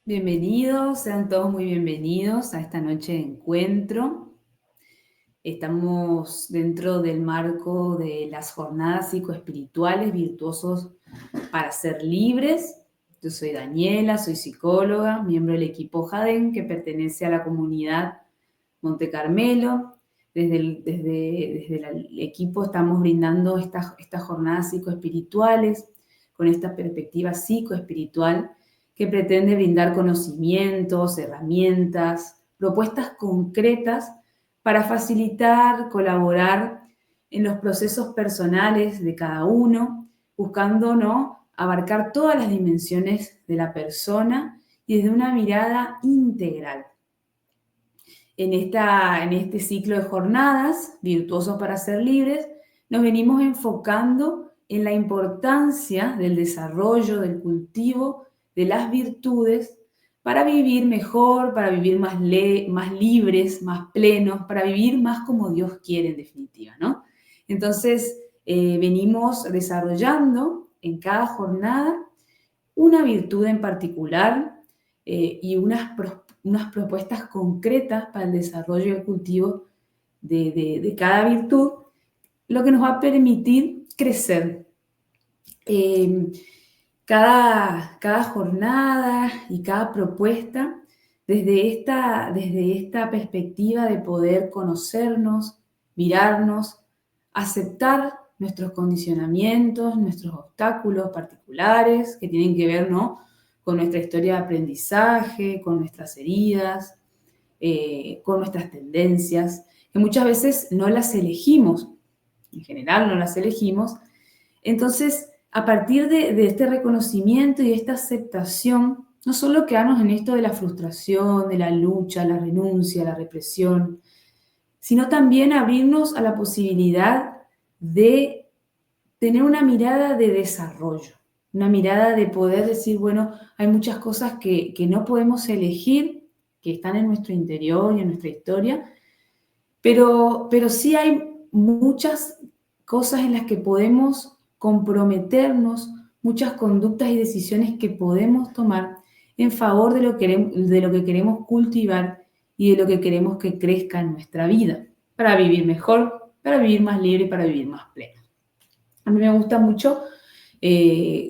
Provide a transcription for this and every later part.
Bienvenidos, sean todos muy bienvenidos a esta noche de encuentro. Estamos dentro del marco de las jornadas psicoespirituales virtuosos para ser libres. Yo soy Daniela, soy psicóloga, miembro del equipo JADEN, que pertenece a la comunidad Monte Carmelo. Desde el equipo estamos brindando estas jornadas psicoespirituales con esta perspectiva psicoespiritual que pretende brindar conocimientos, herramientas, propuestas concretas para facilitar, colaborar en los procesos personales de cada uno, buscando, ¿no?, abarcar todas las dimensiones de la persona y desde una mirada integral. En este ciclo de jornadas, Virtuosos para ser libres, nos venimos enfocando en la importancia del desarrollo, del cultivo de las virtudes para vivir mejor, para vivir más libres, más plenos, para vivir más como Dios quiere en definitiva, ¿no? Entonces, venimos desarrollando en cada jornada una virtud en particular y unas propuestas concretas para el desarrollo y el cultivo de cada virtud, lo que nos va a permitir crecer. Cada jornada y cada propuesta desde esta perspectiva de poder conocernos, mirarnos, aceptar nuestros condicionamientos, nuestros obstáculos particulares que tienen que ver, ¿no?, con nuestra historia de aprendizaje, con nuestras heridas, con nuestras tendencias, que muchas veces no las elegimos, en general no las elegimos. Entonces, a partir de este reconocimiento y esta aceptación, no solo quedarnos en esto de la frustración, de la lucha, la renuncia, la represión, sino también abrirnos a la posibilidad de tener una mirada de desarrollo, una mirada de poder decir, bueno, hay muchas cosas que no podemos elegir, que están en nuestro interior y en nuestra historia, pero sí hay muchas cosas en las que podemos comprometernos, muchas conductas y decisiones que podemos tomar en favor de lo que queremos cultivar y de lo que queremos que crezca en nuestra vida, para vivir mejor, para vivir más libre y para vivir más pleno. A mí me gusta mucho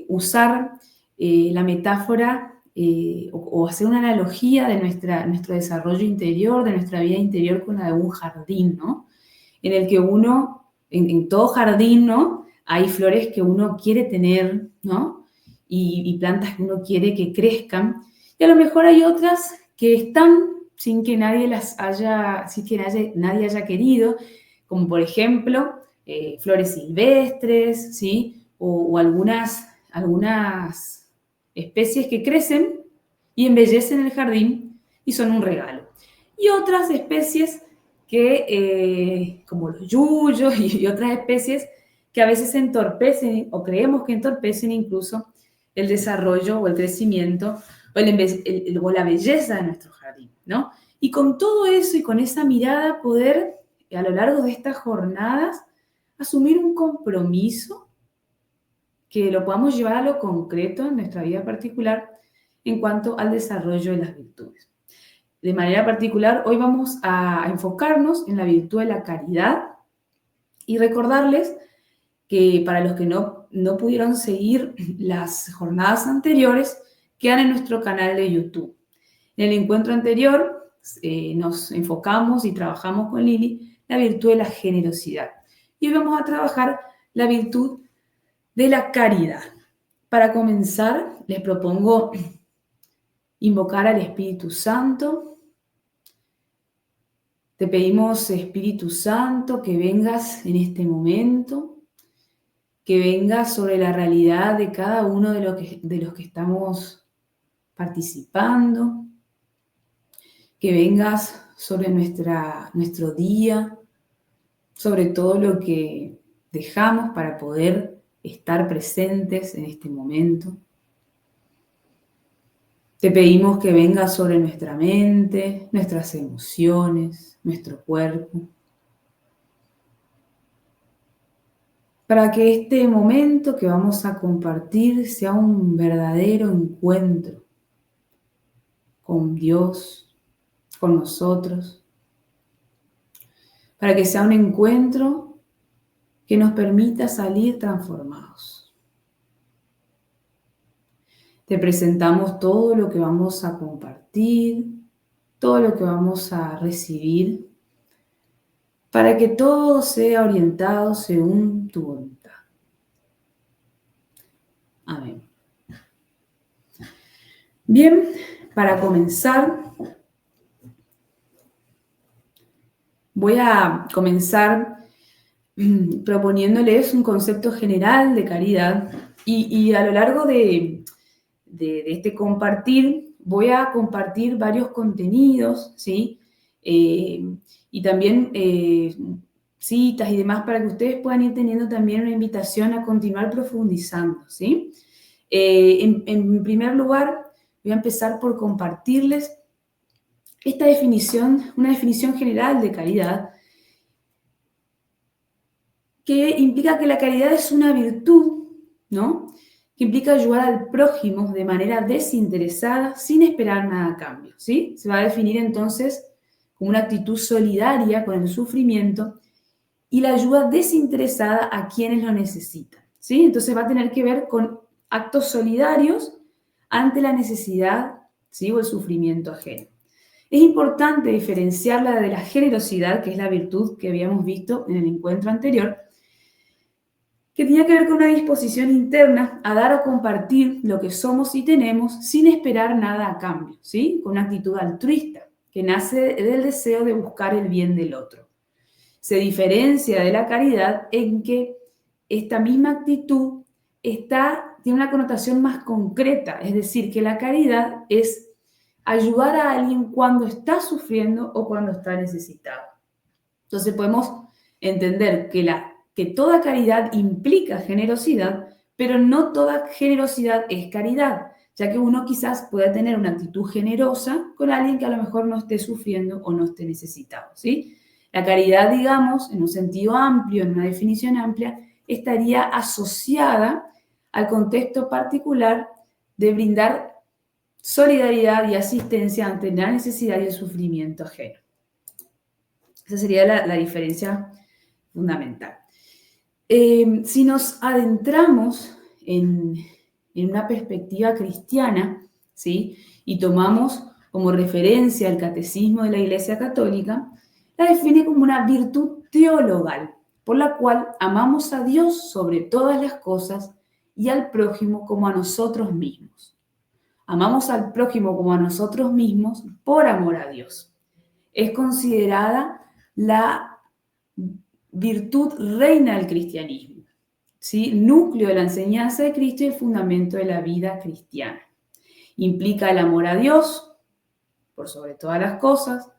usar la metáfora o hacer una analogía de nuestro desarrollo interior, de nuestra vida interior con la de un jardín, ¿no? En el que uno, en todo jardín, ¿no?, hay flores que uno quiere tener, ¿no?, y plantas que uno quiere que crezcan, y a lo mejor hay otras que están sin que nadie nadie haya querido, como por ejemplo flores silvestres, ¿sí?, o algunas especies que crecen y embellecen el jardín y son un regalo. Y otras especies como los yuyos y otras especies que a veces entorpecen o creemos que entorpecen incluso el desarrollo o el crecimiento o la belleza de nuestro jardín, ¿no? Y con todo eso y con esa mirada poder, a lo largo de estas jornadas, asumir un compromiso que lo podamos llevar a lo concreto en nuestra vida particular en cuanto al desarrollo de las virtudes. De manera particular, hoy vamos a enfocarnos en la virtud de la caridad y recordarles que para los que no pudieron seguir las jornadas anteriores, quedan en nuestro canal de YouTube. En el encuentro anterior nos enfocamos y trabajamos con Lili la virtud de la generosidad. Y hoy vamos a trabajar la virtud de la caridad. Para comenzar, les propongo invocar al Espíritu Santo. Te pedimos, Espíritu Santo, que vengas en este momento, que vengas sobre la realidad de cada uno de los que estamos participando, que vengas sobre nuestro día, sobre todo lo que dejamos para poder estar presentes en este momento. Te pedimos que vengas sobre nuestra mente, nuestras emociones, nuestro cuerpo, para que este momento que vamos a compartir sea un verdadero encuentro con Dios, con nosotros, para que sea un encuentro que nos permita salir transformados. Te presentamos todo lo que vamos a compartir, todo lo que vamos a recibir, para que todo sea orientado según tu voluntad. Amén. Bien, para comenzar, voy a comenzar proponiéndoles un concepto general de caridad y a lo largo de este compartir voy a compartir varios contenidos, ¿sí? Y también citas y demás para que ustedes puedan ir teniendo también una invitación a continuar profundizando, ¿sí? En primer lugar, voy a empezar por compartirles esta definición, una definición general de caridad, que implica que la caridad es una virtud, ¿no? Que implica ayudar al prójimo de manera desinteresada, sin esperar nada a cambio, ¿sí? Se va a definir entonces como una actitud solidaria con el sufrimiento y la ayuda desinteresada a quienes lo necesitan, ¿sí? Entonces va a tener que ver con actos solidarios ante la necesidad, ¿sí? O el sufrimiento ajeno. Es importante diferenciarla de la generosidad, que es la virtud que habíamos visto en el encuentro anterior, que tenía que ver con una disposición interna a dar o compartir lo que somos y tenemos sin esperar nada a cambio, ¿sí? Con una actitud altruista, que nace del deseo de buscar el bien del otro. Se diferencia de la caridad en que esta misma actitud tiene una connotación más concreta, es decir, que la caridad es ayudar a alguien cuando está sufriendo o cuando está necesitado. Entonces podemos entender que toda caridad implica generosidad, pero no toda generosidad es caridad, ya que uno quizás pueda tener una actitud generosa con alguien que a lo mejor no esté sufriendo o no esté necesitado, ¿sí? La caridad, digamos, en un sentido amplio, en una definición amplia, estaría asociada al contexto particular de brindar solidaridad y asistencia ante la necesidad y el sufrimiento ajeno. Esa sería la diferencia fundamental. Si nos adentramos en una perspectiva cristiana, ¿sí? Y tomamos como referencia el Catecismo de la Iglesia Católica, la define como una virtud teologal, por la cual amamos a Dios sobre todas las cosas y al prójimo como a nosotros mismos. Amamos al prójimo como a nosotros mismos por amor a Dios. Es considerada la virtud reina del cristianismo, ¿sí? Núcleo de la enseñanza de Cristo y el fundamento de la vida cristiana. Implica el amor a Dios, por sobre todas las cosas,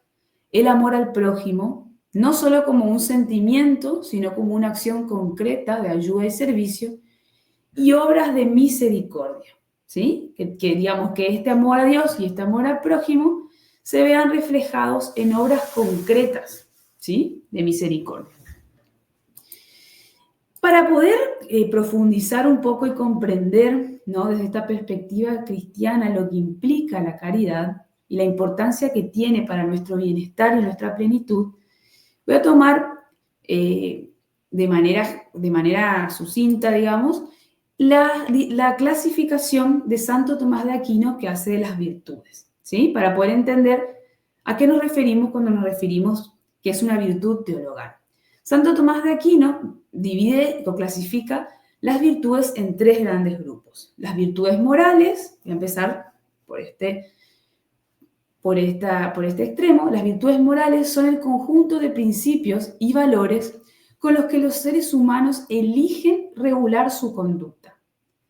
el amor al prójimo, no solo como un sentimiento, sino como una acción concreta de ayuda y servicio, y obras de misericordia, ¿sí? Que digamos que este amor a Dios y este amor al prójimo se vean reflejados en obras concretas, ¿sí? De misericordia. Para poder profundizar un poco y comprender, ¿no? Desde esta perspectiva cristiana lo que implica la caridad y la importancia que tiene para nuestro bienestar y nuestra plenitud, voy a tomar de manera sucinta, digamos, la clasificación de Santo Tomás de Aquino que hace de las virtudes, ¿sí? Para poder entender a qué nos referimos cuando nos referimos que es una virtud teologal. Santo Tomás de Aquino divide o clasifica las virtudes en tres grandes grupos. Las virtudes morales, voy a empezar por este extremo. Las virtudes morales son el conjunto de principios y valores con los que los seres humanos eligen regular su conducta,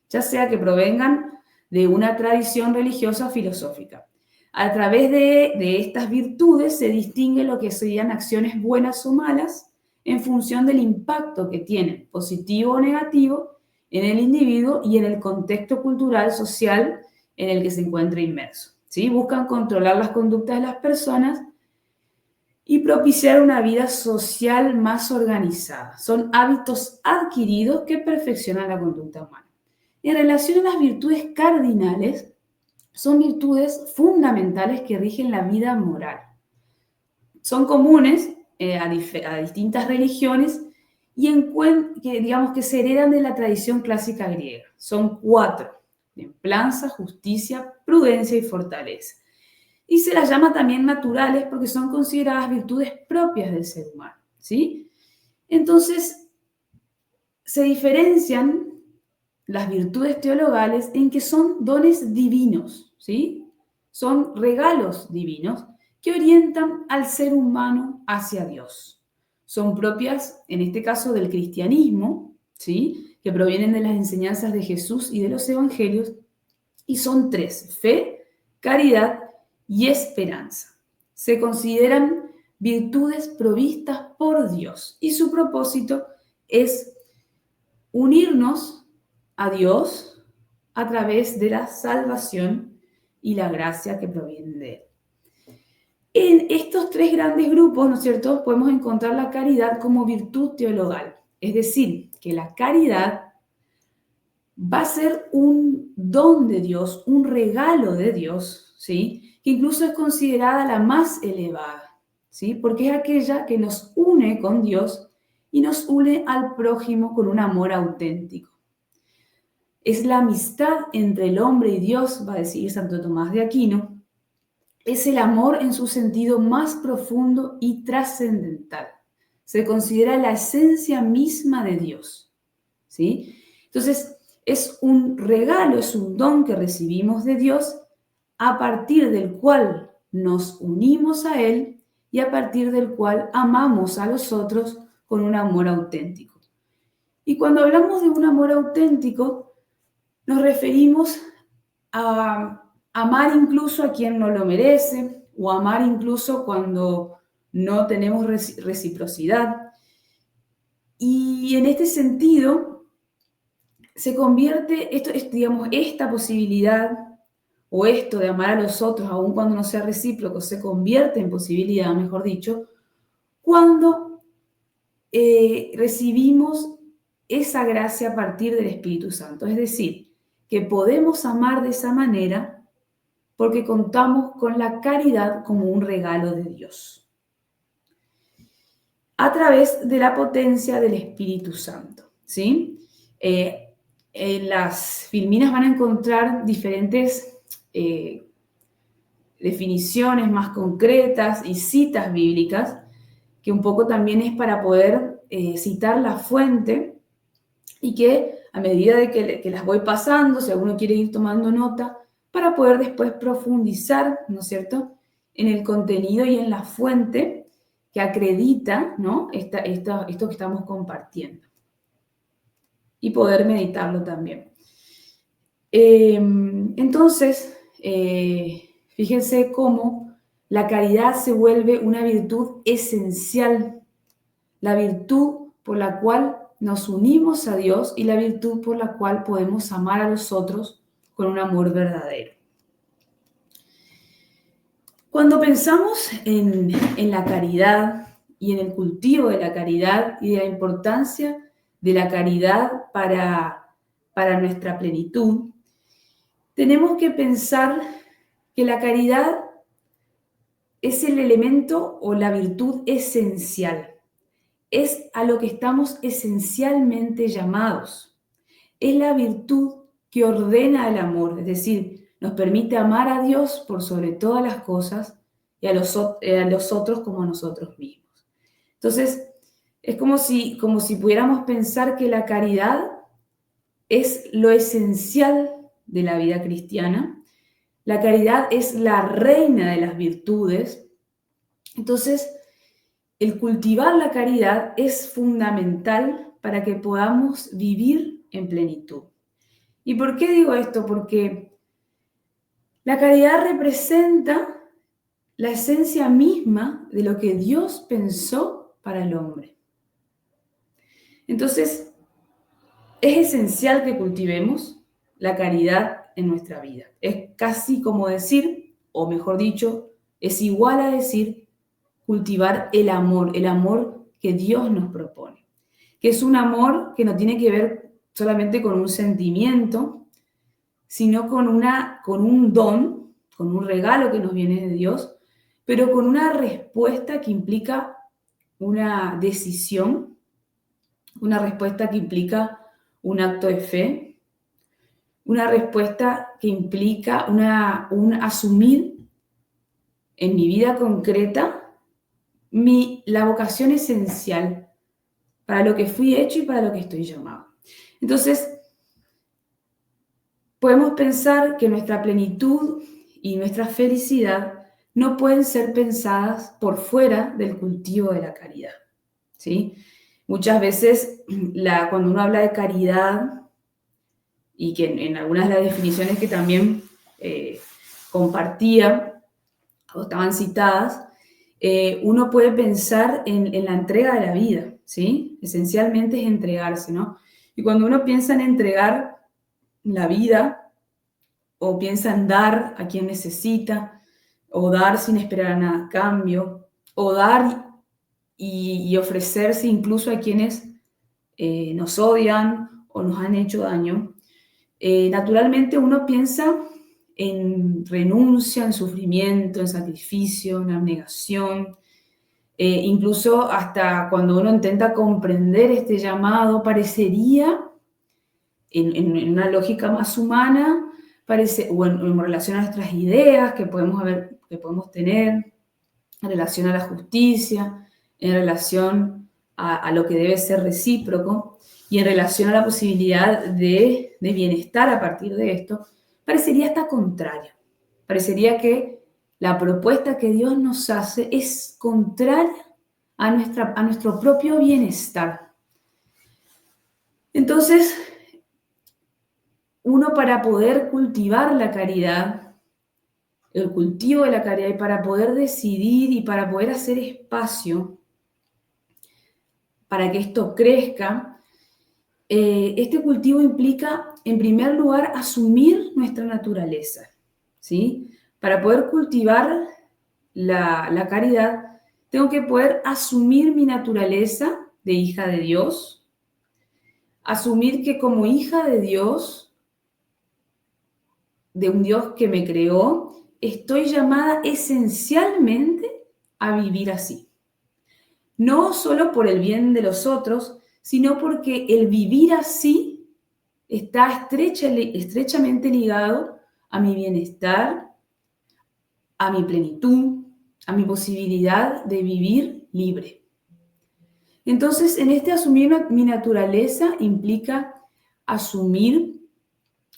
ya sea que provengan de una tradición religiosa o filosófica. A través de estas virtudes se distingue lo que serían acciones buenas o malas en función del impacto que tienen, positivo o negativo, en el individuo y en el contexto cultural, social en el que se encuentra inmerso, ¿sí? Buscan controlar las conductas de las personas y propiciar una vida social más organizada. Son hábitos adquiridos que perfeccionan la conducta humana. En relación a las virtudes cardinales, son virtudes fundamentales que rigen la vida moral. Son comunes a distintas religiones y digamos que se heredan de la tradición clásica griega. Son 4: templanza, justicia, prudencia y fortaleza. Y se las llama también naturales porque son consideradas virtudes propias del ser humano, ¿sí? Entonces, se diferencian las virtudes teologales en que son dones divinos, ¿sí? Son regalos divinos que orientan al ser humano hacia Dios. Son propias, en este caso, del cristianismo, ¿sí? Que provienen de las enseñanzas de Jesús y de los evangelios, y son 3: fe, caridad y esperanza. Se consideran virtudes provistas por Dios y su propósito es unirnos a Dios a través de la salvación y la gracia que proviene de Él. En estos 3 grandes grupos, ¿no es cierto?, podemos encontrar la caridad como virtud teologal. Es decir, que la caridad va a ser un don de Dios, un regalo de Dios, ¿sí?, que incluso es considerada la más elevada, ¿sí?, porque es aquella que nos une con Dios y nos une al prójimo con un amor auténtico. Es la amistad entre el hombre y Dios, va a decir Santo Tomás de Aquino. Es el amor en su sentido más profundo y trascendental. Se considera la esencia misma de Dios, ¿sí? Entonces, es un regalo, es un don que recibimos de Dios a partir del cual nos unimos a Él y a partir del cual amamos a los otros con un amor auténtico. Y cuando hablamos de un amor auténtico, nos referimos a amar incluso a quien no lo merece o amar incluso cuando no tenemos reciprocidad. Y en este sentido, se convierte, digamos, esta posibilidad o esto de amar a los otros, aun cuando no sea recíproco, se convierte en posibilidad, mejor dicho, cuando recibimos esa gracia a partir del Espíritu Santo. Es decir, que podemos amar de esa manera porque contamos con la caridad como un regalo de Dios, a través de la potencia del Espíritu Santo, ¿sí? En las filminas van a encontrar diferentes definiciones más concretas y citas bíblicas, que un poco también es para poder citar la fuente y que a medida de que las voy pasando, si alguno quiere ir tomando nota, para poder después profundizar, ¿no es cierto?, en el contenido y en la fuente que acredita, ¿no?, esto que estamos compartiendo. Y poder meditarlo también. Entonces, fíjense cómo la caridad se vuelve una virtud esencial, la virtud por la cual nos unimos a Dios y la virtud por la cual podemos amar a los otros con un amor verdadero. Cuando pensamos en la caridad y en el cultivo de la caridad y de la importancia de la caridad para nuestra plenitud, tenemos que pensar que la caridad es el elemento o la virtud esencial. Es a lo que estamos esencialmente llamados. Es la virtud que ordena el amor, es decir, nos permite amar a Dios por sobre todas las cosas y a los otros como a nosotros mismos. Entonces, es como si pudiéramos pensar que la caridad es lo esencial de la vida cristiana. La caridad es la reina de las virtudes. Entonces, el cultivar la caridad es fundamental para que podamos vivir en plenitud. ¿Y por qué digo esto? Porque la caridad representa la esencia misma de lo que Dios pensó para el hombre. Entonces, es esencial que cultivemos la caridad en nuestra vida. Es casi como decir, o mejor dicho, es igual a decir cultivar el amor que Dios nos propone, que es un amor que no tiene que ver solamente con un sentimiento, sino con un don, con un regalo que nos viene de Dios, pero con una respuesta que implica una decisión, una respuesta que implica un acto de fe, una respuesta que implica un asumir en mi vida concreta la vocación esencial para lo que fui hecho y para lo que estoy llamado. Entonces, podemos pensar que nuestra plenitud y nuestra felicidad no pueden ser pensadas por fuera del cultivo de la caridad, ¿sí? Muchas veces, cuando uno habla de caridad, y que en algunas de las definiciones que también compartía o estaban citadas, uno puede pensar en la entrega de la vida, ¿sí? Esencialmente es entregarse, ¿no? Y cuando uno piensa en entregar la vida, o piensa en dar a quien necesita, o dar sin esperar a nada a cambio, o dar y ofrecerse incluso a quienes nos odian o nos han hecho daño, naturalmente uno piensa en renuncia, en sufrimiento, en sacrificio, en abnegación. Incluso hasta cuando uno intenta comprender este llamado, parecería, en una lógica más humana, o en relación a nuestras ideas que podemos tener, en relación a la justicia, en relación a lo que debe ser recíproco y en relación a la posibilidad de bienestar a partir de esto, parecería hasta contrario. Parecería que la propuesta que Dios nos hace es contraria a nuestro propio bienestar. Entonces, uno, para poder cultivar la caridad, el cultivo de la caridad, y para poder decidir y para poder hacer espacio para que esto crezca, este cultivo implica, en primer lugar, asumir nuestra naturaleza, ¿sí? Para poder cultivar la caridad, tengo que poder asumir mi naturaleza de hija de Dios, asumir que como hija de Dios, de un Dios que me creó, estoy llamada esencialmente a vivir así. No solo por el bien de los otros, sino porque el vivir así está estrechamente ligado a mi bienestar, a mi plenitud, a mi posibilidad de vivir libre. Entonces, en este asumir mi naturaleza implica asumir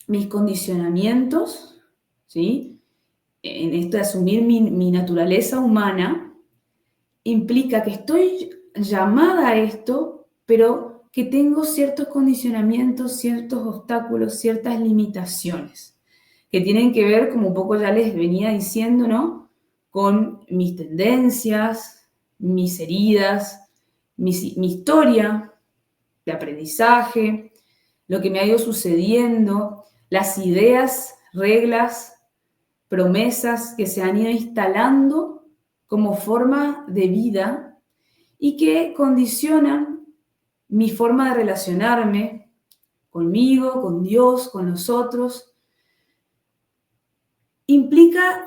mis condicionamientos, ¿sí? En esto de asumir mi naturaleza humana, implica que estoy llamada a esto, pero que tengo ciertos condicionamientos, ciertos obstáculos, ciertas limitaciones, que tienen que ver, como un poco ya les venía diciendo, ¿no? Con mis tendencias, mis heridas, mi historia de aprendizaje, lo que me ha ido sucediendo, las ideas, reglas, promesas que se han ido instalando como forma de vida y que condicionan mi forma de relacionarme conmigo, con Dios, con los otros. Implica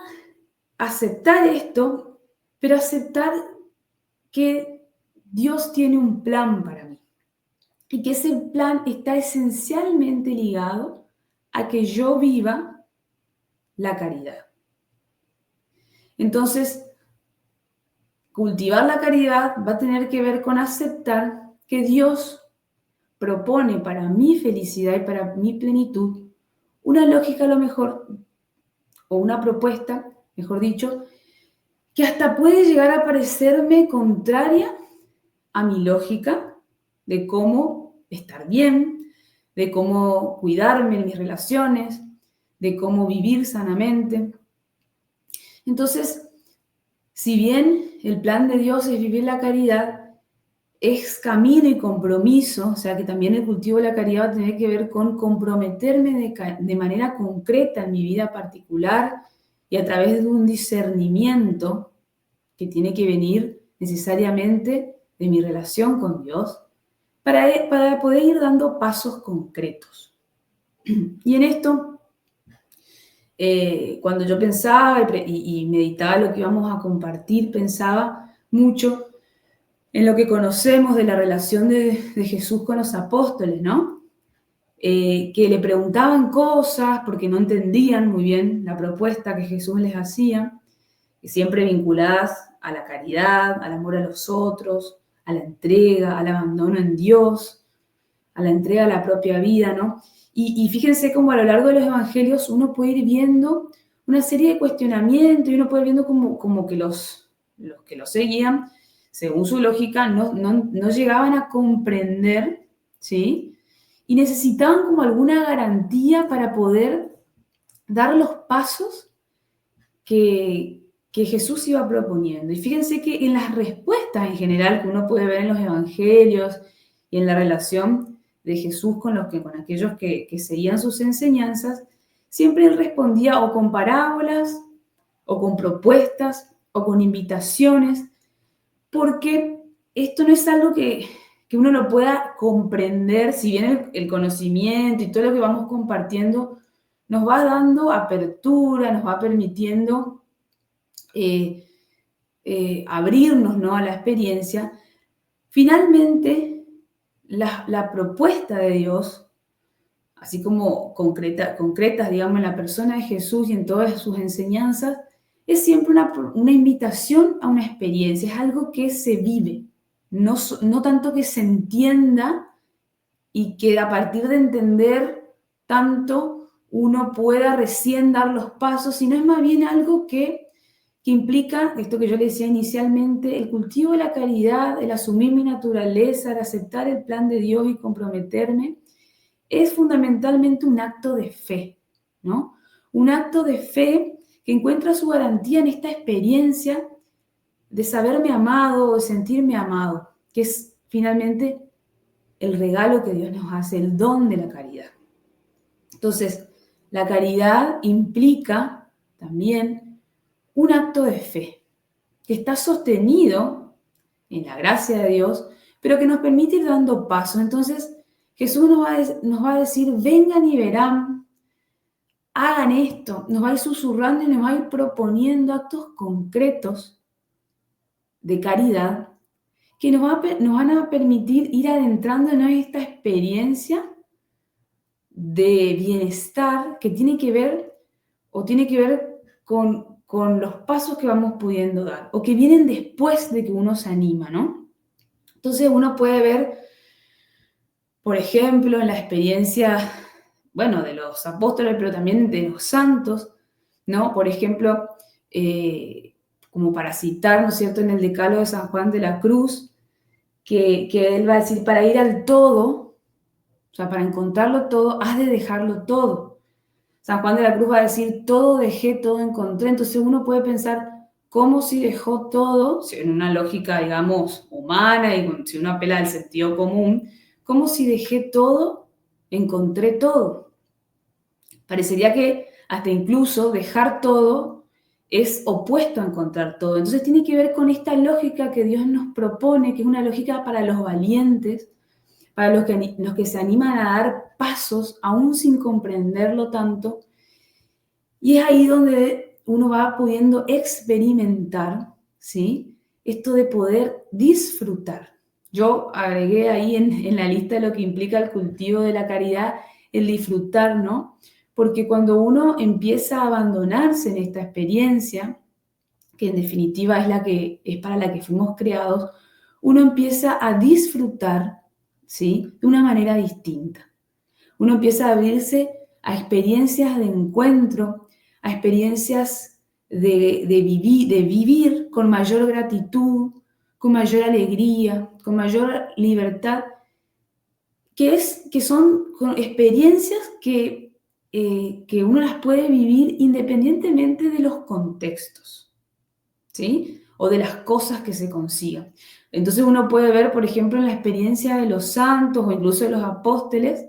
aceptar esto, pero aceptar que Dios tiene un plan para mí y que ese plan está esencialmente ligado a que yo viva la caridad. Entonces, cultivar la caridad va a tener que ver con aceptar que Dios propone para mi felicidad y para mi plenitud una lógica a lo mejor, o una propuesta, mejor dicho, que hasta puede llegar a parecerme contraria a mi lógica de cómo estar bien, de cómo cuidarme en mis relaciones, de cómo vivir sanamente. Entonces, si bien el plan de Dios es vivir la caridad, es camino y compromiso, o sea que también el cultivo de la caridad va a tener que ver con comprometerme de manera concreta en mi vida particular y a través de un discernimiento que tiene que venir necesariamente de mi relación con Dios para poder ir dando pasos concretos. Y en esto cuando yo pensaba y meditaba lo que íbamos a compartir, pensaba mucho en lo que conocemos de la relación de Jesús con los apóstoles, ¿no? Que le preguntaban cosas porque no entendían muy bien la propuesta que Jesús les hacía, siempre vinculadas a la caridad, al amor a los otros, a la entrega, al abandono en Dios, a la entrega a la propia vida, ¿no? Y fíjense cómo a lo largo de los evangelios uno puede ir viendo una serie de cuestionamientos y uno puede ir viendo como que los que lo seguían, según su lógica, no llegaban a comprender, ¿sí? Y necesitaban como alguna garantía para poder dar los pasos que Jesús iba proponiendo. Y fíjense que en las respuestas en general que uno puede ver en los evangelios y en la relación de Jesús con aquellos que seguían sus enseñanzas, siempre él respondía o con parábolas, o con propuestas, o con invitaciones, porque esto no es algo que uno lo pueda comprender, si bien el conocimiento y todo lo que vamos compartiendo nos va dando apertura, nos va permitiendo abrirnos, ¿no?, a la experiencia. Finalmente, la propuesta de Dios, así como concretas, digamos, en la persona de Jesús y en todas sus enseñanzas, es siempre una invitación a una experiencia, es algo que se vive, no tanto que se entienda y que a partir de entender tanto uno pueda recién dar los pasos, sino es más bien algo que implica, esto que yo le decía inicialmente, el cultivo de la caridad, el asumir mi naturaleza, el aceptar el plan de Dios y comprometerme, es fundamentalmente un acto de fe, ¿no? Un acto de fe que encuentra su garantía en esta experiencia de saberme amado, de sentirme amado, que es finalmente el regalo que Dios nos hace, el don de la caridad. Entonces, la caridad implica también un acto de fe que está sostenido en la gracia de Dios, pero que nos permite ir dando pasos. Entonces, Jesús nos va a decir, vengan y verán, hagan esto, nos va a ir susurrando y nos va a ir proponiendo actos concretos de caridad que nos van a permitir ir adentrándonos en esta experiencia de bienestar que tiene que ver con los pasos que vamos pudiendo dar o que vienen después de que uno se anima, ¿no? Entonces uno puede ver, por ejemplo, en la experiencia, bueno, de los apóstoles, pero también de los santos, ¿no? Por ejemplo, como para citar, ¿no es cierto?, en el Decálogo de San Juan de la Cruz, que él va a decir, para ir al todo, o sea, para encontrarlo todo, has de dejarlo todo. San Juan de la Cruz va a decir, todo dejé, todo encontré. Entonces uno puede pensar, ¿cómo si dejó todo? Si en una lógica, digamos, humana y si uno apela al sentido común, ¿cómo si dejé todo, encontré todo? Parecería que hasta incluso dejar todo es opuesto a encontrar todo. Entonces tiene que ver con esta lógica que Dios nos propone, que es una lógica para los valientes, para los que se animan a dar pasos aún sin comprenderlo tanto. Y es ahí donde uno va pudiendo experimentar, ¿sí?, esto de poder disfrutar. Yo agregué ahí en la lista de lo que implica el cultivo de la caridad, el disfrutar, ¿no? Porque cuando uno empieza a abandonarse en esta experiencia, que en definitiva es para la que fuimos creados, uno empieza a disfrutar, ¿sí?, de una manera distinta. Uno empieza a abrirse a experiencias de encuentro, a experiencias de vivir con mayor gratitud, con mayor alegría, con mayor libertad, que son experiencias que uno las puede vivir independientemente de los contextos, ¿sí?, o de las cosas que se consigan. Entonces uno puede ver, por ejemplo, en la experiencia de los santos o incluso de los apóstoles,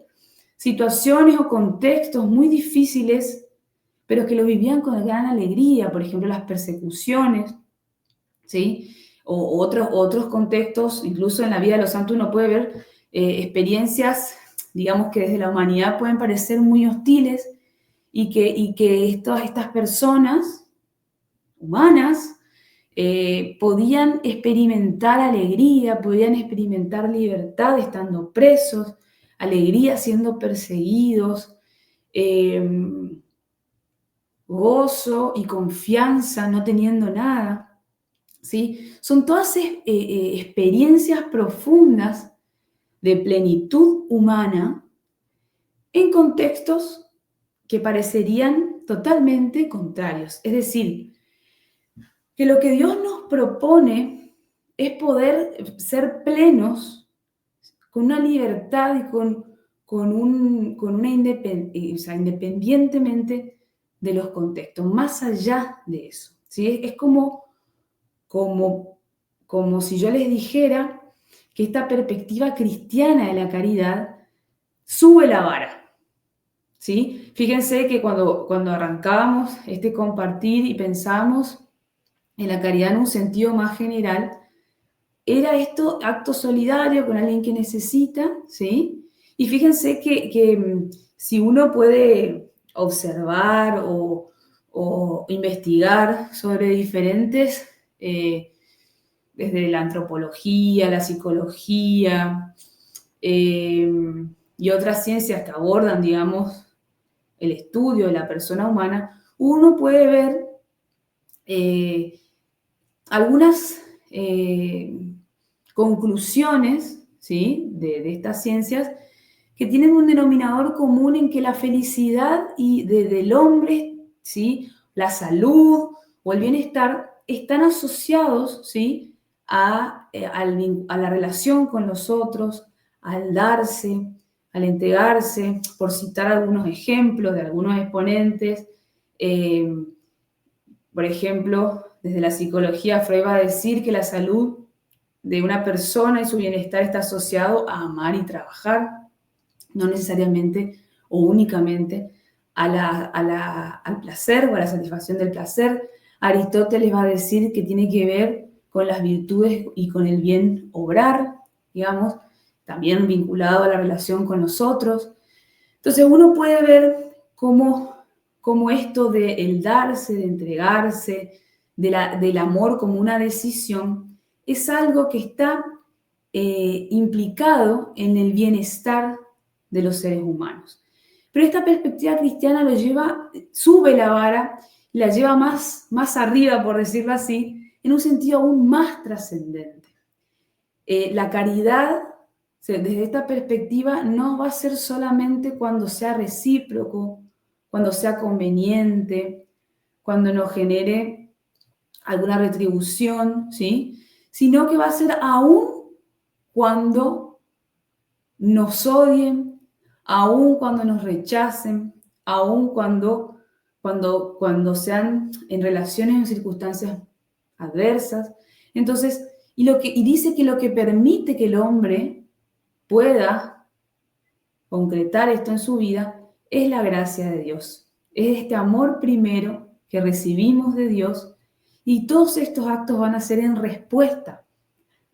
situaciones o contextos muy difíciles, pero que lo vivían con gran alegría, por ejemplo, las persecuciones, ¿sí? O otros contextos, incluso en la vida de los santos uno puede ver experiencias, digamos que desde la humanidad pueden parecer muy hostiles, y que todas estas personas humanas podían experimentar alegría, podían experimentar libertad estando presos, alegría siendo perseguidos, gozo y confianza no teniendo nada, ¿sí? Son todas experiencias profundas de plenitud humana en contextos que parecerían totalmente contrarios. Es decir, que lo que Dios nos propone es poder ser plenos con una libertad y con una independientemente de los contextos, más allá de eso. ¿Sí? Es como si yo les dijera que esta perspectiva cristiana de la caridad sube la vara. ¿Sí? Fíjense que cuando arrancábamos este compartir y pensábamos en la caridad en un sentido más general, era esto acto solidario con alguien que necesita, ¿sí? Y fíjense que si uno puede observar o investigar sobre diferentes, desde la antropología, la psicología y otras ciencias que abordan, digamos, el estudio de la persona humana, uno puede ver algunas conclusiones, ¿sí? de estas ciencias que tienen un denominador común en que la felicidad del hombre, ¿sí? La salud o el bienestar están asociados, ¿sí? a la relación con los otros, al darse, al entregarse, por citar algunos ejemplos de algunos exponentes. Por ejemplo, desde la psicología, Freud va a decir que la salud de una persona y su bienestar está asociado a amar y trabajar, no necesariamente o únicamente al placer o a la satisfacción del placer. Aristóteles va a decir que tiene que ver con las virtudes y con el bien obrar, digamos, también vinculado a la relación con los otros. Entonces uno puede ver cómo esto del darse, de entregarse, del amor como una decisión, es algo que está implicado en el bienestar de los seres humanos. Pero esta perspectiva cristiana lo lleva, sube la vara, la lleva más arriba, por decirlo así, en un sentido aún más trascendente. La caridad, desde esta perspectiva, no va a ser solamente cuando sea recíproco, cuando sea conveniente, cuando nos genere alguna retribución, ¿sí? Sino que va a ser aún cuando nos odien, aún cuando nos rechacen, aún cuando sean en relaciones o circunstancias adversas. Entonces, y dice que lo que permite que el hombre pueda concretar esto en su vida es la gracia de Dios. Es este amor primero que recibimos de Dios y todos estos actos van a ser en respuesta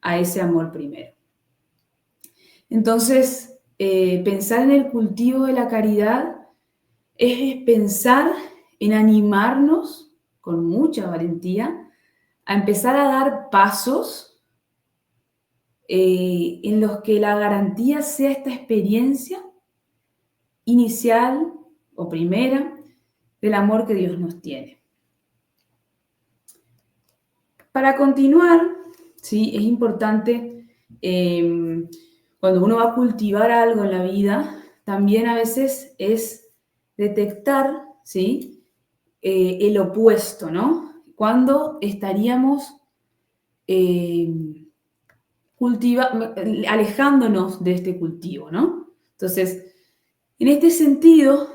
a ese amor primero. Entonces, pensar en el cultivo de la caridad es pensar en animarnos con mucha valentía a empezar a dar pasos en los que la garantía sea esta experiencia inicial o primera del amor que Dios nos tiene. Para continuar, ¿sí? Es importante, cuando uno va a cultivar algo en la vida, también a veces es detectar, ¿sí? El opuesto, ¿no? Cuando estaríamos alejándonos de este cultivo, ¿no? Entonces, en este sentido,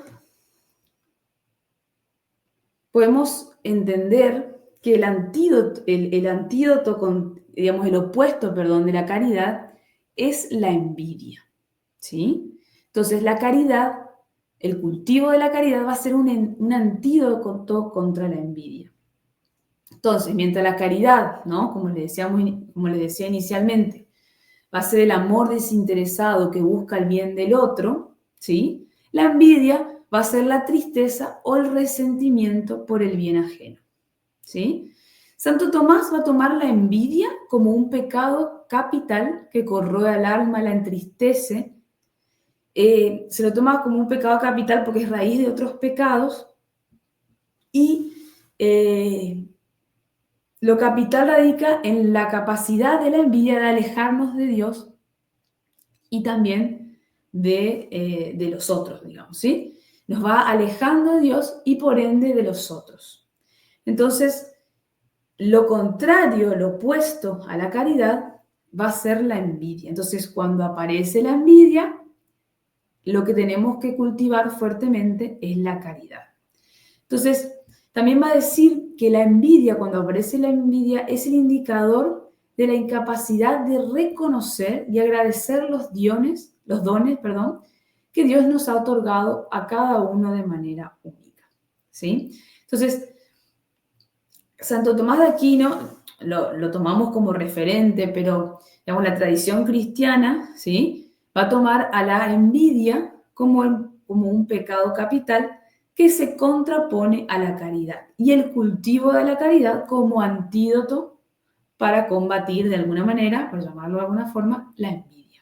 podemos entender que el antídoto digamos, el opuesto, perdón, de la caridad es la envidia, ¿sí? Entonces, la caridad, el cultivo de la caridad va a ser un antídoto contra la envidia. Entonces, mientras la caridad, ¿no? Como les decía inicialmente, va a ser el amor desinteresado que busca el bien del otro, ¿sí? La envidia va a ser la tristeza o el resentimiento por el bien ajeno. ¿Sí? Santo Tomás va a tomar la envidia como un pecado capital que corroe al alma, la entristece. Se lo toma como un pecado capital porque es raíz de otros pecados. Y lo capital radica en la capacidad de la envidia de alejarnos de Dios y también de los otros, digamos, ¿sí? Nos va alejando de Dios y por ende de los otros. Entonces, lo contrario, lo opuesto a la caridad, va a ser la envidia. Entonces, cuando aparece la envidia, lo que tenemos que cultivar fuertemente es la caridad. Entonces, también va a decir que la envidia, cuando aparece la envidia, es el indicador de la incapacidad de reconocer y agradecer los dones, que Dios nos ha otorgado a cada uno de manera única. ¿Sí? Entonces, Santo Tomás de Aquino lo tomamos como referente, pero digamos, la tradición cristiana, ¿sí?, va a tomar a la envidia como un pecado capital que se contrapone a la caridad y el cultivo de la caridad como antídoto para combatir de alguna manera, por llamarlo de alguna forma, la envidia.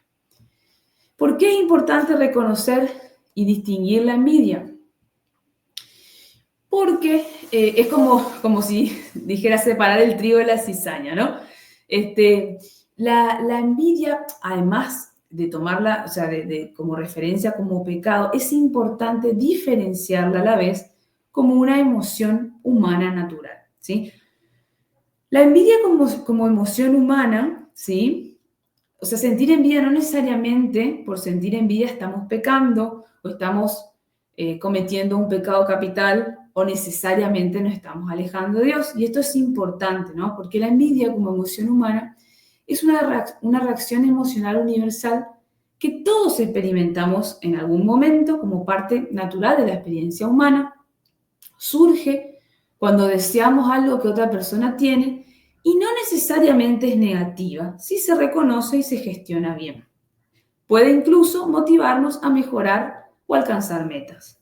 ¿Por qué es importante reconocer y distinguir la envidia? Porque es como si dijera separar el trigo de la cizaña, ¿no? La envidia, además de tomarla, o sea, como referencia, como pecado, es importante diferenciarla a la vez como una emoción humana natural, ¿sí? La envidia como emoción humana, ¿sí? O sea, sentir envidia no necesariamente por sentir envidia estamos pecando o estamos cometiendo un pecado capital o necesariamente nos estamos alejando de Dios. Y esto es importante, ¿no? Porque la envidia como emoción humana es una reacción emocional universal que todos experimentamos en algún momento como parte natural de la experiencia humana. Surge cuando deseamos algo que otra persona tiene y no necesariamente es negativa si se reconoce y se gestiona bien. Puede incluso motivarnos a mejorar o alcanzar metas.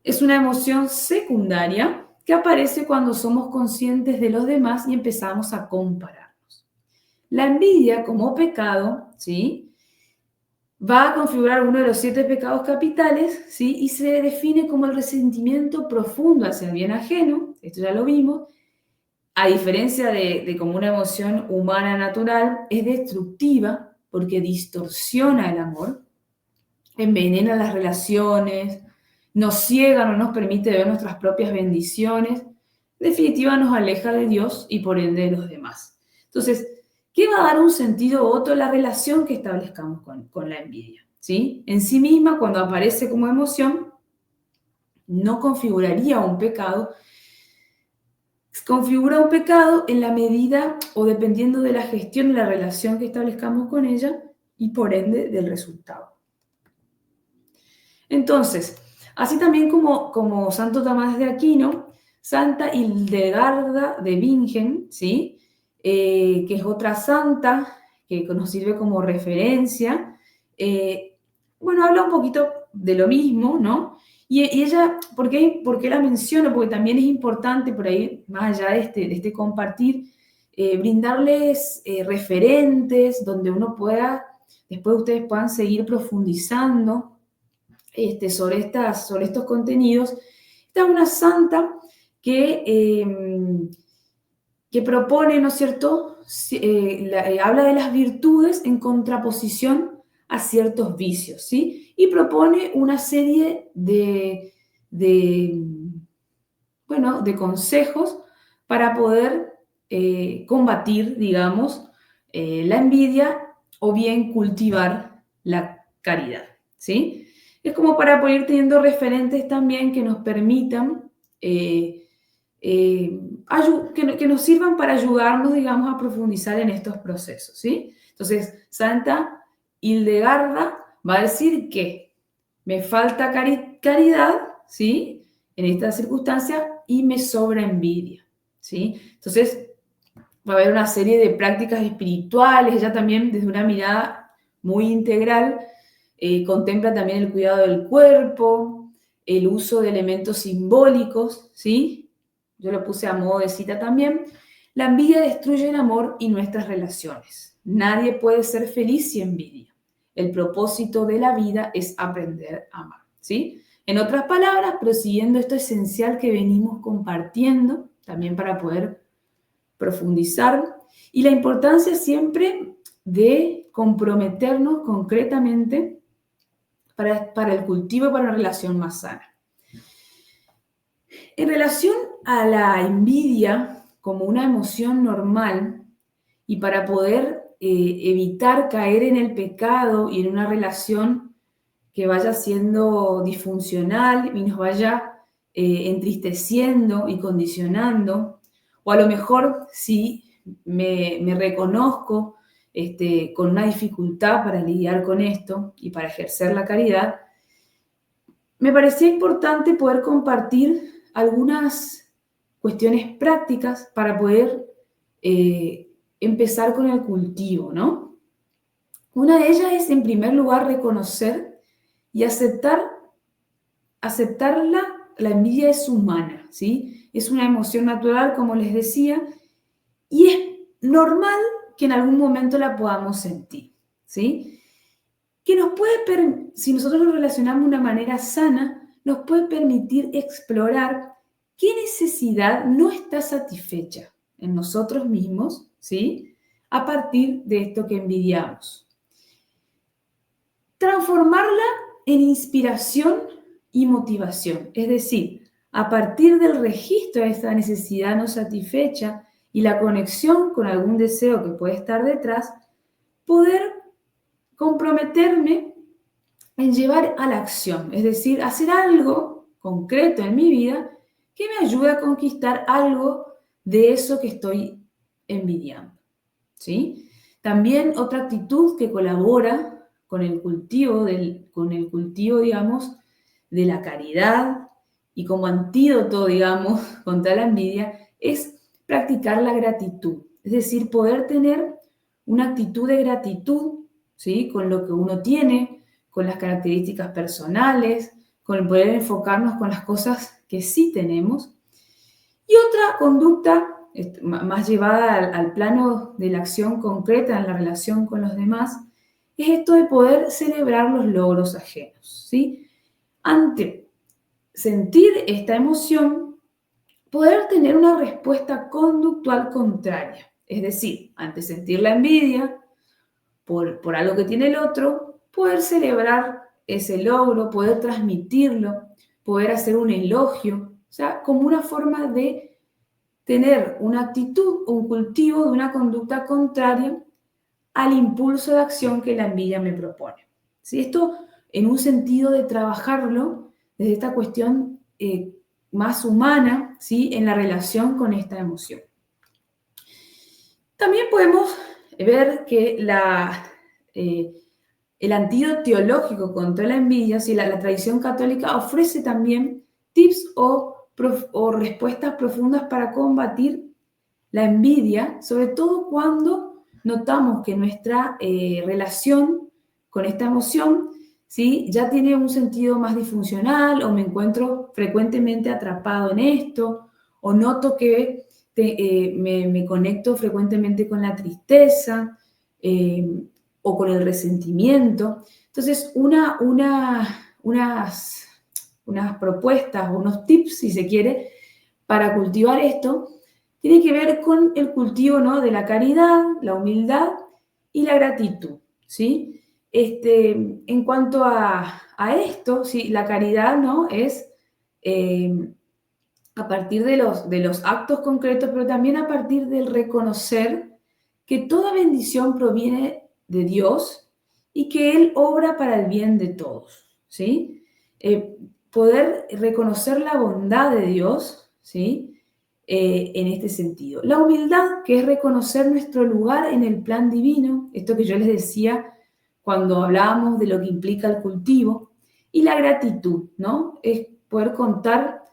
Es una emoción secundaria que aparece cuando somos conscientes de los demás y empezamos a compararnos. La envidia como pecado, ¿sí?, va a configurar uno de los 7 pecados capitales, ¿sí?, y se define como el resentimiento profundo hacia el bien ajeno, esto ya lo vimos. A diferencia de como una emoción humana natural, es destructiva porque distorsiona el amor, envenena las relaciones, nos ciega, no nos permite ver nuestras propias bendiciones, en definitiva nos aleja de Dios y por ende de los demás. Entonces, ¿qué va a dar un sentido u otro a la relación que establezcamos con la envidia? ¿Sí? En sí misma, cuando aparece como emoción, no configuraría un pecado. Configura un pecado en la medida o dependiendo de la gestión y la relación que establezcamos con ella y por ende del resultado. Entonces, así también como Santo Tomás de Aquino, Santa Hildegarda de Bingen, ¿sí?, que es otra santa que nos sirve como referencia, habla un poquito de lo mismo, ¿no? Y ella, ¿por qué la menciono? Porque también es importante por ahí, más allá de este compartir, brindarles referentes donde uno pueda, después ustedes puedan seguir profundizando sobre estos contenidos. Esta es una santa que propone, ¿no es cierto?, habla de las virtudes en contraposición a ciertos vicios, ¿sí? Y propone una serie de consejos para poder combatir, digamos, la envidia o bien cultivar la caridad, ¿sí? Es como para poder ir teniendo referentes también que nos permitan, que nos sirvan para ayudarnos, digamos, a profundizar en estos procesos, ¿sí? Entonces, Santa Hildegarda va a decir que me falta caridad, ¿sí?, en esta circunstancia y me sobra envidia, ¿sí? Entonces, va a haber una serie de prácticas espirituales, ella también desde una mirada muy integral, contempla también el cuidado del cuerpo, el uso de elementos simbólicos, ¿sí? Yo lo puse a modo de cita también. La envidia destruye el amor y nuestras relaciones. Nadie puede ser feliz sin envidia. El propósito de la vida es aprender a amar, ¿sí? En otras palabras, prosiguiendo esto esencial que venimos compartiendo, también para poder profundizar, y la importancia siempre de comprometernos concretamente para el cultivo y para una relación más sana. En relación a la envidia como una emoción normal y para poder evitar caer en el pecado y en una relación que vaya siendo disfuncional y nos vaya entristeciendo y condicionando, o a lo mejor si me reconozco con una dificultad para lidiar con esto y para ejercer la caridad, me parecía importante poder compartir algunas cuestiones prácticas para poder empezar con el cultivo, ¿no? Una de ellas es, en primer lugar, reconocer y aceptarla. La envidia es humana, ¿sí? Es una emoción natural, como les decía, y es normal que en algún momento la podamos sentir, ¿sí? Que nos puede, si nosotros nos relacionamos de una manera sana, nos puede permitir explorar qué necesidad no está satisfecha en nosotros mismos, ¿sí? A partir de esto que envidiamos. Transformarla en inspiración y motivación, es decir, a partir del registro de esta necesidad no satisfecha y la conexión con algún deseo que puede estar detrás, poder comprometerme en llevar a la acción, es decir, hacer algo concreto en mi vida que me ayude a conquistar algo de eso que estoy envidiando, ¿sí? También otra actitud que colabora con el cultivo, digamos, de la caridad y como antídoto, digamos, contra la envidia, es practicar la gratitud, es decir, poder tener una actitud de gratitud, ¿sí? Con lo que uno tiene, con las características personales, con el poder enfocarnos con las cosas que sí tenemos. Y otra conducta más llevada al plano de la acción concreta en la relación con los demás es esto de poder celebrar los logros ajenos, ¿sí? Ante sentir esta emoción, poder tener una respuesta conductual contraria. Es decir, ante sentir la envidia por algo que tiene el otro, poder celebrar ese logro, poder transmitirlo, poder hacer un elogio, o sea, como una forma de tener una actitud, un cultivo de una conducta contraria al impulso de acción que la envidia me propone. ¿Sí? Esto en un sentido de trabajarlo desde esta cuestión más humana, ¿sí? En la relación con esta emoción. También podemos ver que el antídoto teológico contra la envidia, ¿sí? La tradición católica ofrece también tips o respuestas profundas para combatir la envidia, sobre todo cuando notamos que nuestra relación con esta emoción, ¿sí? Ya tiene un sentido más disfuncional, o me encuentro frecuentemente atrapado en esto, o noto que me conecto frecuentemente con la tristeza o con el resentimiento. Entonces, unas propuestas o unos tips, si se quiere, para cultivar esto, tiene que ver con el cultivo, ¿no? De la caridad, la humildad y la gratitud, ¿sí? En cuanto a esto, ¿sí? La caridad, ¿no? Es a partir de los actos concretos, pero también a partir del reconocer que toda bendición proviene de Dios y que Él obra para el bien de todos, ¿sí? Poder reconocer la bondad de Dios, ¿sí? En este sentido. La humildad, que es reconocer nuestro lugar en el plan divino, esto que yo les decía cuando hablábamos de lo que implica el cultivo, y la gratitud, ¿no? Es poder contar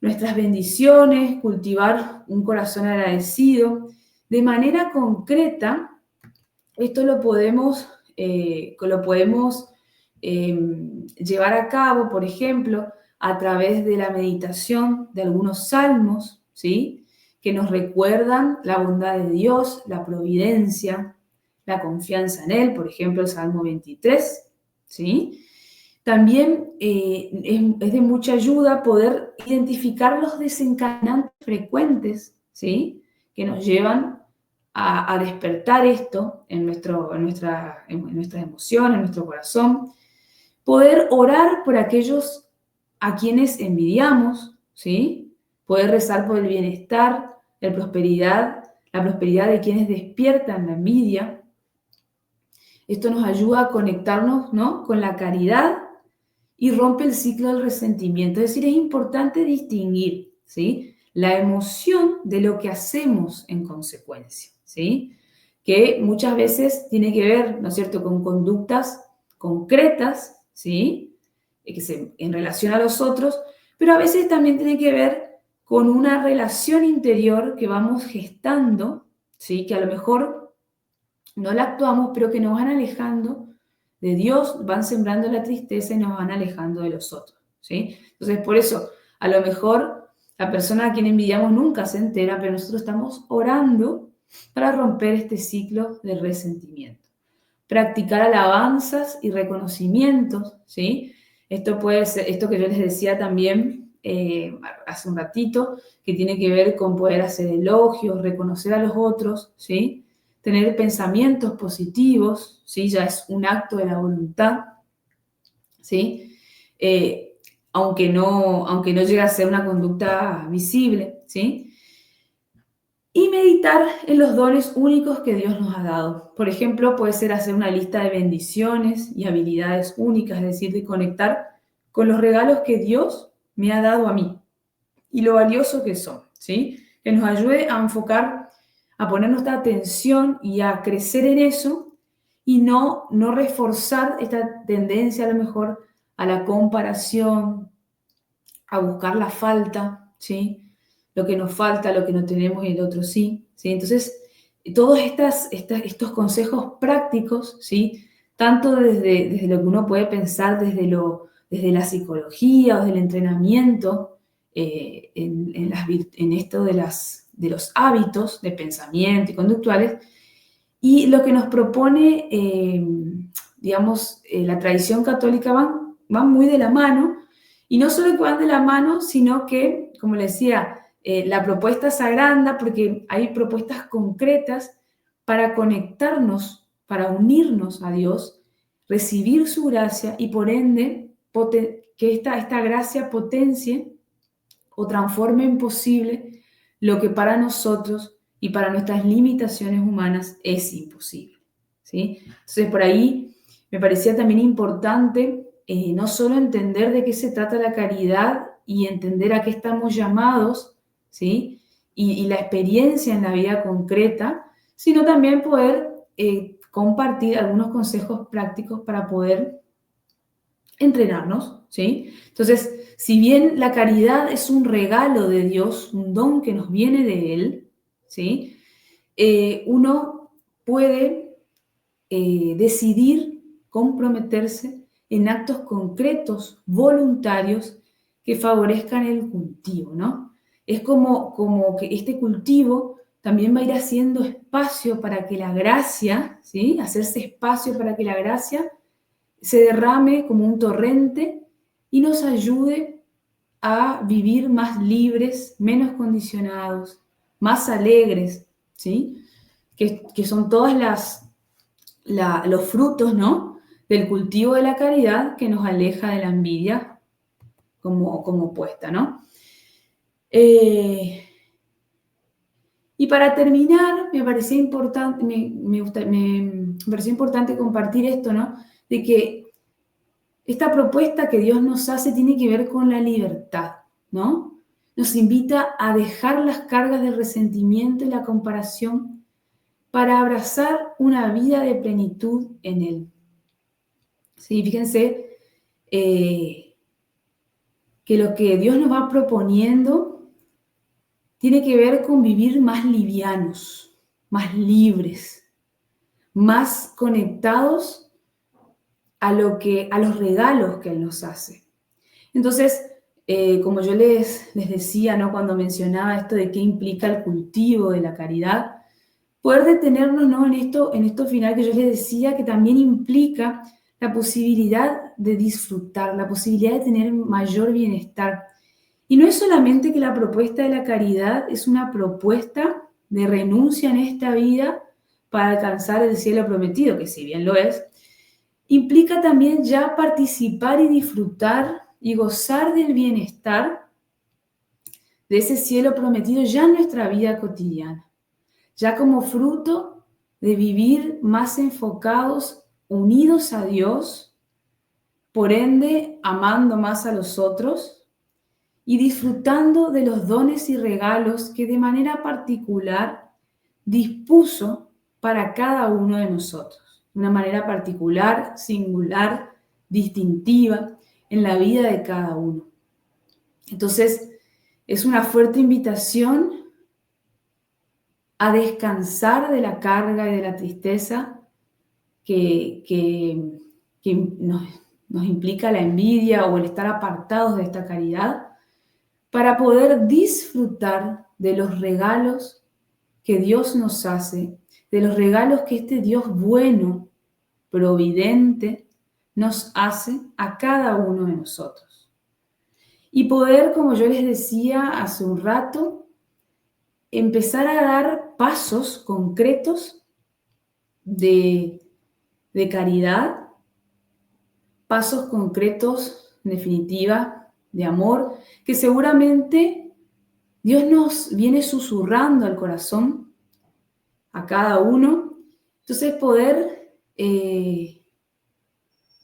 nuestras bendiciones, cultivar un corazón agradecido. De manera concreta, esto lo podemos llevar a cabo, por ejemplo, a través de la meditación de algunos salmos, ¿sí? Que nos recuerdan la bondad de Dios, la providencia, la confianza en Él, por ejemplo, el Salmo 23, ¿sí? También es de mucha ayuda poder identificar los desencadenantes frecuentes, ¿sí? Que nos llevan a despertar esto en nuestras emociones, en nuestro corazón. Poder orar por aquellos a quienes envidiamos, ¿sí? Poder rezar por el bienestar, la prosperidad de quienes despiertan la envidia. Esto nos ayuda a conectarnos, ¿no?, con la caridad y rompe el ciclo del resentimiento. Es decir, es importante distinguir, ¿sí?, la emoción de lo que hacemos en consecuencia, ¿sí? Que muchas veces tiene que ver, ¿no es cierto?, con conductas concretas, ¿sí?, en relación a los otros, pero a veces también tiene que ver con una relación interior que vamos gestando, ¿sí?, que a lo mejor no la actuamos, pero que nos van alejando de Dios, van sembrando la tristeza y nos van alejando de los otros, ¿sí? Entonces, por eso, a lo mejor la persona a quien envidiamos nunca se entera, pero nosotros estamos orando para romper este ciclo de resentimiento. Practicar alabanzas y reconocimientos, ¿sí? Esto puede ser, esto que yo les decía también hace un ratito, que tiene que ver con poder hacer elogios, reconocer a los otros, ¿sí? Tener pensamientos positivos, ¿sí? Ya es un acto de la voluntad, ¿sí? Aunque no llegue a ser una conducta visible, ¿sí? Y meditar en los dones únicos que Dios nos ha dado. Por ejemplo, puede ser hacer una lista de bendiciones y habilidades únicas, es decir, de conectar con los regalos que Dios me ha dado a mí y lo valioso que son, ¿sí? Que nos ayude a enfocar, a poner nuestra atención y a crecer en eso y no reforzar esta tendencia a lo mejor a la comparación, a buscar la falta, ¿sí? Lo que nos falta, lo que no tenemos y el otro sí, ¿sí? Entonces, todos estos consejos prácticos, ¿sí? Tanto desde lo que uno puede pensar desde la psicología o desde el entrenamiento, en esto de los hábitos de pensamiento y conductuales, y lo que nos propone, digamos, la tradición católica van muy de la mano, y no solo que van de la mano, sino que, como les decía, la propuesta se agranda porque hay propuestas concretas para conectarnos, para unirnos a Dios, recibir su gracia y por ende que esta gracia potencie o transforme en posible lo que para nosotros y para nuestras limitaciones humanas es imposible, ¿sí? Entonces, por ahí me parecía también importante no solo entender de qué se trata la caridad y entender a qué estamos llamados, ¿sí? Y la experiencia en la vida concreta, sino también poder compartir algunos consejos prácticos para poder entrenarnos, ¿sí? Entonces, si bien la caridad es un regalo de Dios, un don que nos viene de Él, ¿sí? Uno puede decidir comprometerse en actos concretos, voluntarios, que favorezcan el cultivo, ¿no? Es como que este cultivo también va a ir haciendo espacio para que la gracia, ¿sí? Hacerse espacio para que la gracia se derrame como un torrente y nos ayude a vivir más libres, menos condicionados, más alegres, ¿sí? Que son todas los frutos, ¿no?, del cultivo de la caridad que nos aleja de la envidia como opuesta, ¿no? Y para terminar, me parecía importante, me pareció importante compartir esto, ¿no? De que esta propuesta que Dios nos hace tiene que ver con la libertad, ¿no? Nos invita a dejar las cargas del resentimiento y la comparación para abrazar una vida de plenitud en Él. Sí, fíjense que lo que Dios nos va proponiendo tiene que ver con vivir más livianos, más libres, más conectados a los regalos que Él nos hace. Entonces, como yo les decía, ¿no? Cuando mencionaba esto de qué implica el cultivo de la caridad, poder detenernos, ¿no? en esto final que yo les decía, que también implica la posibilidad de disfrutar, la posibilidad de tener mayor bienestar. Y no es solamente que la propuesta de la caridad es una propuesta de renuncia en esta vida para alcanzar el cielo prometido, que si bien lo es, implica también ya participar y disfrutar y gozar del bienestar de ese cielo prometido ya en nuestra vida cotidiana, ya como fruto de vivir más enfocados, unidos a Dios, por ende amando más a los otros y disfrutando de los dones y regalos que de manera particular dispuso para cada uno de nosotros, de una manera particular, singular, distintiva en la vida de cada uno. Entonces, es una fuerte invitación a descansar de la carga y de la tristeza que nos implica la envidia o el estar apartados de esta caridad, para poder disfrutar de los regalos que Dios nos hace, de los regalos que este Dios bueno, providente, nos hace a cada uno de nosotros. Y poder, como yo les decía hace un rato, empezar a dar pasos concretos de caridad, pasos concretos, en definitiva, de amor, que seguramente Dios nos viene susurrando al corazón, a cada uno. Entonces poder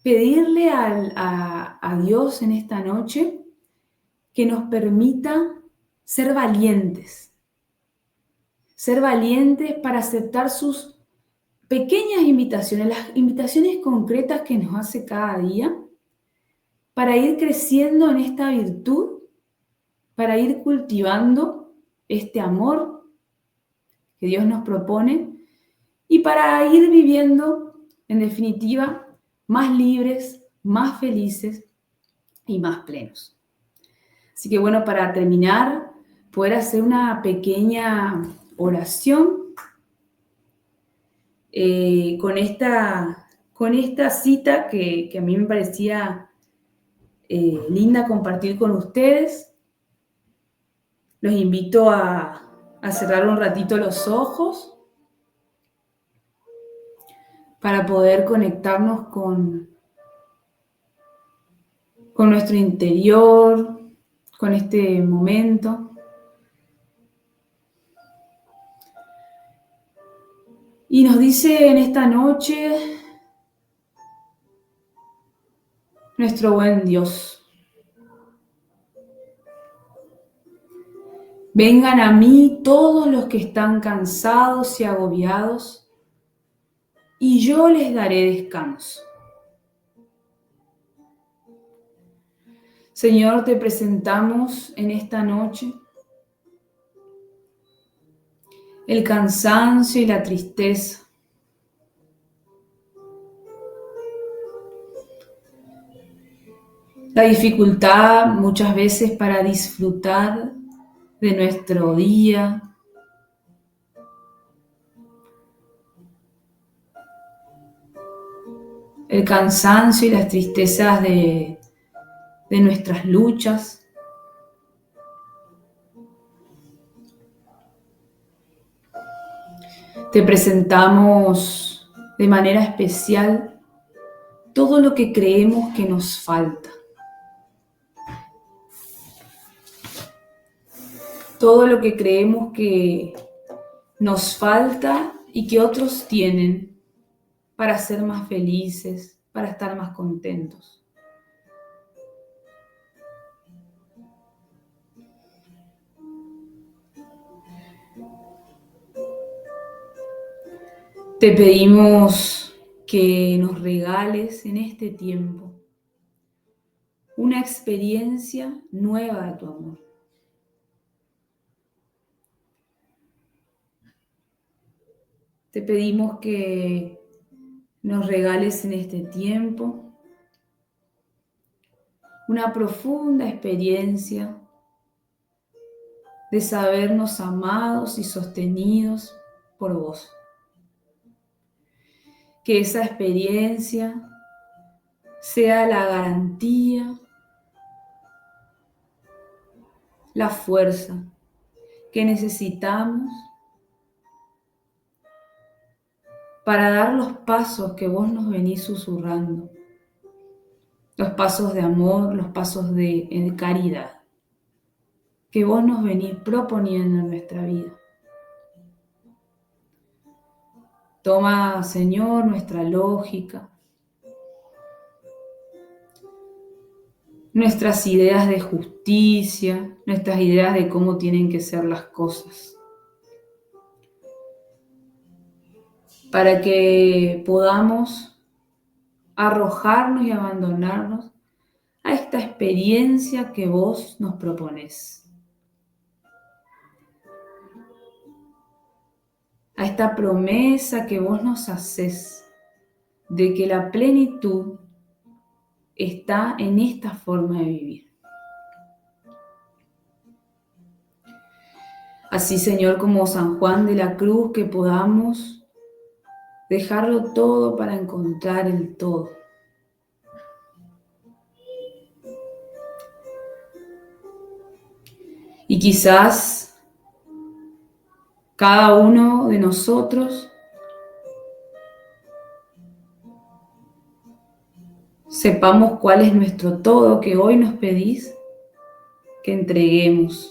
pedirle a Dios en esta noche que nos permita ser valientes para aceptar sus pequeñas invitaciones, las invitaciones concretas que nos hace cada día, para ir creciendo en esta virtud, para ir cultivando este amor que Dios nos propone y para ir viviendo, en definitiva, más libres, más felices y más plenos. Así que bueno, para terminar, poder hacer una pequeña oración con esta cita que a mí me parecía linda compartir con ustedes. Los invito a cerrar un ratito los ojos para poder conectarnos con nuestro interior, con este momento. Y nos dice en esta noche nuestro buen Dios: vengan a mí todos los que están cansados y agobiados, y yo les daré descanso. Señor, te presentamos en esta noche el cansancio y la tristeza, la dificultad muchas veces para disfrutar de nuestro día, el cansancio y las tristezas de nuestras luchas. Te presentamos de manera especial todo lo que creemos que nos falta. Todo lo que creemos que nos falta y que otros tienen para ser más felices, para estar más contentos. Te pedimos que nos regales en este tiempo una experiencia nueva de tu amor. Te pedimos que nos regales en este tiempo una profunda experiencia de sabernos amados y sostenidos por vos. Que esa experiencia sea la garantía, la fuerza que necesitamos para dar los pasos que vos nos venís susurrando, los pasos de amor, los pasos de caridad, que vos nos venís proponiendo en nuestra vida. Toma, Señor, nuestra lógica, nuestras ideas de justicia, nuestras ideas de cómo tienen que ser las cosas, para que podamos arrojarnos y abandonarnos a esta experiencia que vos nos propones, a esta promesa que vos nos haces de que la plenitud está en esta forma de vivir. Así, Señor, como San Juan de la Cruz, que podamos dejarlo todo para encontrar el todo. Y quizás cada uno de nosotros sepamos cuál es nuestro todo que hoy nos pedís que entreguemos.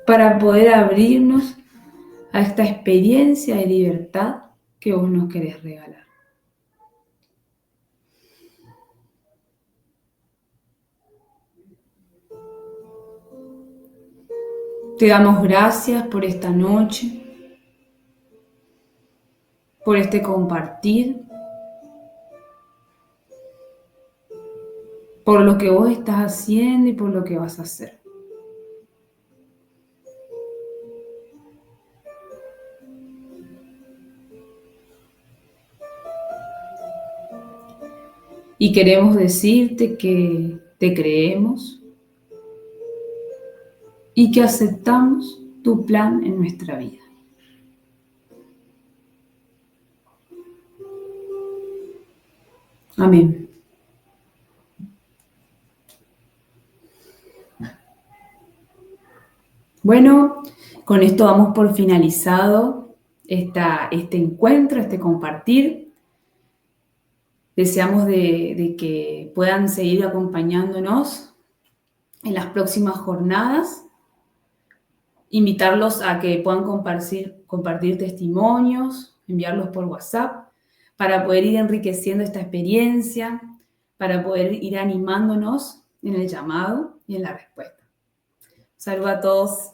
Para poder abrirnos a esta experiencia de libertad que vos nos querés regalar. Te damos gracias por esta noche, por este compartir, por lo que vos estás haciendo y por lo que vas a hacer. Y queremos decirte que te creemos y que aceptamos tu plan en nuestra vida. Amén. Bueno, con esto damos por finalizado este encuentro, este compartir. Deseamos de que puedan seguir acompañándonos en las próximas jornadas. Invitarlos a que puedan compartir testimonios, enviarlos por WhatsApp, para poder ir enriqueciendo esta experiencia, para poder ir animándonos en el llamado y en la respuesta. Saludos a todos.